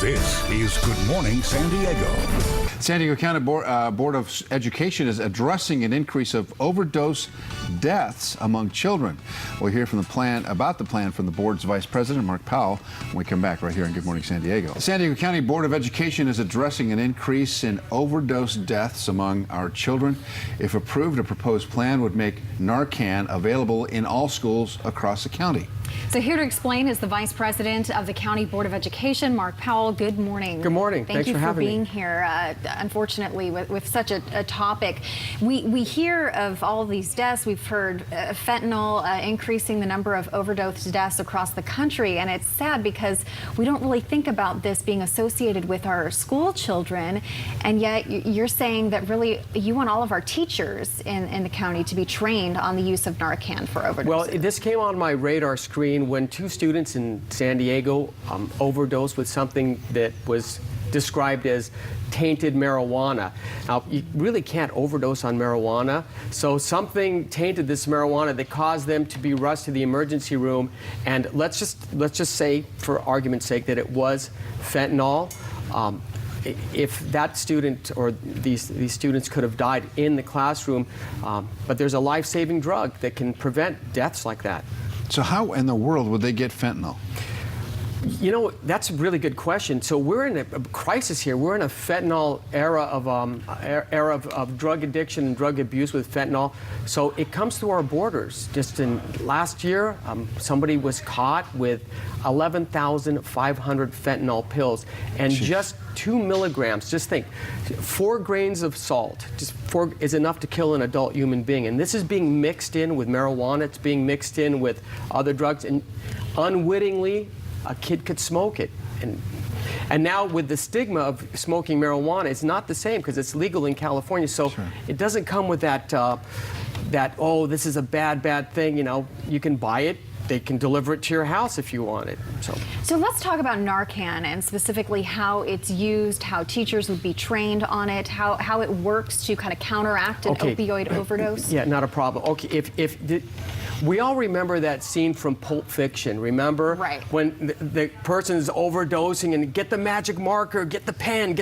This is Good Morning San Diego. San Diego County Board of Education is addressing an increase of overdose deaths among children. We'll hear from about the plan from the board's Vice President, Mark Powell, when we come back right here on Good Morning San Diego. The San Diego County Board of Education is addressing an increase in overdose deaths among our children. If approved, a proposed plan would make Narcan available in all schools across the county. So here to explain is the Vice President of the County Board of Education, Mark Powell. Good morning. Good morning. Thank you for being me. here. Unfortunately, with such a topic, we hear of all of these deaths. We've heard fentanyl increasing the number of overdose deaths across the country, and it's sad because we don't really think about this being associated with our school children, and yet you're saying that really you want all of our teachers in the county to be trained on the use of Narcan for overdoses. Well, this came on my radar screen when two students in San Diego overdosed with something that was described as tainted marijuana. Now, you really can't overdose on marijuana, so something tainted this marijuana that caused them to be rushed to the emergency room, and let's just say, for argument's sake, that it was fentanyl. If that student or these students could have died in the classroom, but there's a life-saving drug that can prevent deaths like that. So how in the world would they get fentanyl? You know, that's a really good question. So we're in a crisis here. We're in a fentanyl era of drug addiction and drug abuse with fentanyl. So it comes through our borders. Just in last year, somebody was caught with 11,500 fentanyl pills, and Jeez. just 2 milligrams. Just think, 4 grains of salt, just 4 is enough to kill an adult human being. And this is being mixed in with marijuana. It's being mixed in with other drugs, and unwittingly, a kid could smoke it. And now with the stigma of smoking marijuana, it's not the same because it's legal in California. So Sure. It doesn't come with that, oh, this is a bad thing. You know, you can buy it. They can deliver it to your house if you want it. So let's talk about Narcan and specifically how it's used, how teachers would be trained on it, how it works to kind of counteract an opioid overdose. Yeah, not a problem. Okay, we all remember that scene from Pulp Fiction, remember? Right. When the person's overdosing and get the magic marker, get the pen,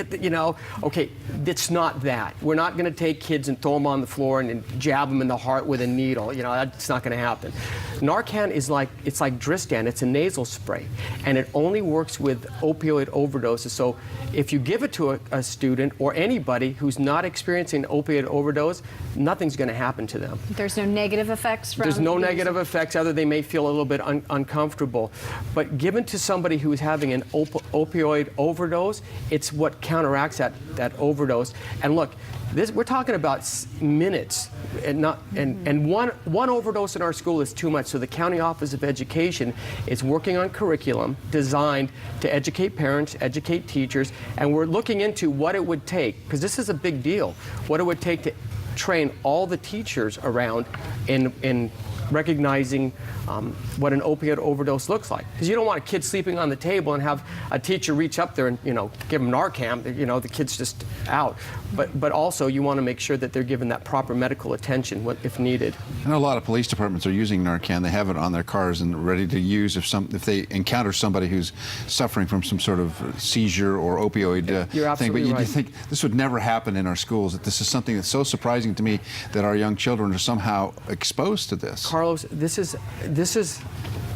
okay, it's not that. We're not going to take kids and throw them on the floor and jab them in the heart with a needle. That's not going to happen. Narcan is like Dristan. It's a nasal spray, and it only works with opioid overdoses. So if you give it to a student or anybody who's not experiencing an opioid overdose, nothing's going to happen to them. There's no negative effects from There's no negative effects, other they may feel a little bit uncomfortable. But given to somebody who is having an opioid overdose, it's what counteracts that overdose. And look, we're talking about minutes, and one overdose in our school is too much. So the County Office of Education is working on curriculum designed to educate parents, educate teachers, and we're looking into what it would take, because this is a big deal, what it would take to train all the teachers around in recognizing what an opioid overdose looks like. Because you don't want a kid sleeping on the table and have a teacher reach up there and give them Narcan. The kid's just out. But also you want to make sure that they're given that proper medical attention if needed. I know a lot of police departments are using Narcan. They have it on their cars and ready to use if they encounter somebody who's suffering from some sort of seizure or opioid You're thing. But absolutely you right. think this would never happen in our schools? That this is something that's so surprising to me that our young children are somehow exposed to this. Carlos, this is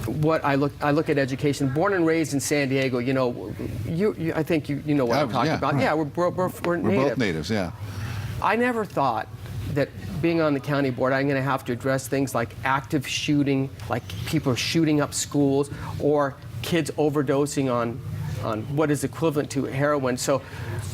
what I look at education. Born and raised in San Diego, I think you know what I'm talking about. Right. Yeah, we're We're both natives, yeah. I never thought that being on the county board, I'm going to have to address things like active shooting, like people shooting up schools, or kids overdosing on what is equivalent to heroin. So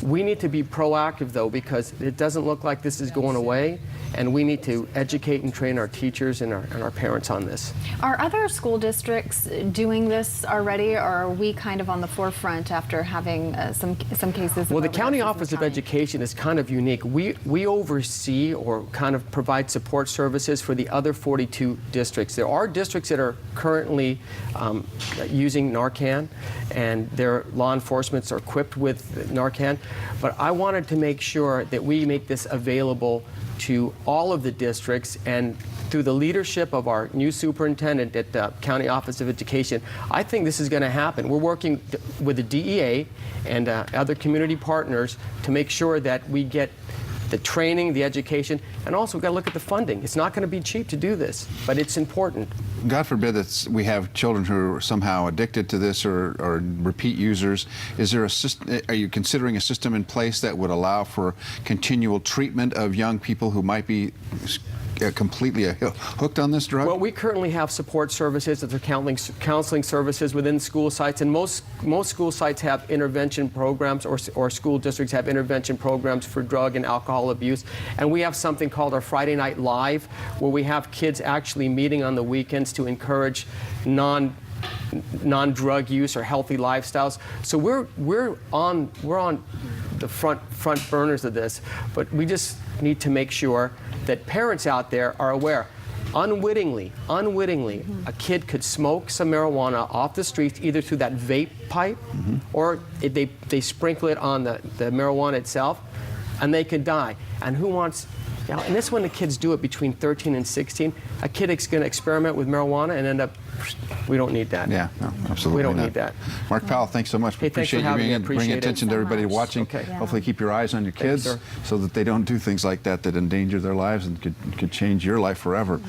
we need to be proactive, though, because it doesn't look like this is going away, and we need to educate and train our teachers and our parents on this. Are other school districts doing this already, or are we kind of on the forefront after having some cases? Well, the County Office of Education is kind of unique. We oversee or kind of provide support services for the other 42 districts. There are districts that are currently using Narcan, and their law enforcement are equipped with Narcan. But I wanted to make sure that we make this available to all of the districts, and through the leadership of our new superintendent at the County Office of Education, I think this is going to happen. We're working with the DEA and other community partners to make sure that we get the training, the education, and also we've got to look at the funding. It's not going to be cheap to do this, but it's important. God forbid that we have children who are somehow addicted to this or repeat users. Is there a system, are you considering a system in place that would allow for continual treatment of young people who might be completely hooked on this drug? Well, we currently have support services, that are counseling services within school sites, and most school sites have intervention programs, or school districts have intervention programs for drug and alcohol abuse. And we have something called our Friday Night Live, where we have kids actually meeting on the weekends to encourage non-drug use or healthy lifestyles. So we're on the front burners of this, but we just need to make sure that parents out there are aware. Unwittingly, a kid could smoke some marijuana off the streets, either through that vape pipe, or they sprinkle it on the marijuana itself, and they could die. And who wants? And this when the kids do it between 13 and 16. A kid is going to experiment with marijuana and end up. We don't need that. Yeah, no, absolutely. We don't not. need that. Mark Powell, thanks so much. Hey, thanks for appreciate you having being me. in, bringing Appreciate it. attention to so everybody much. watching. Okay. Yeah. Hopefully keep your eyes on your Thanks, kids sir. so that they don't do things like that that endanger their lives and could change your life forever.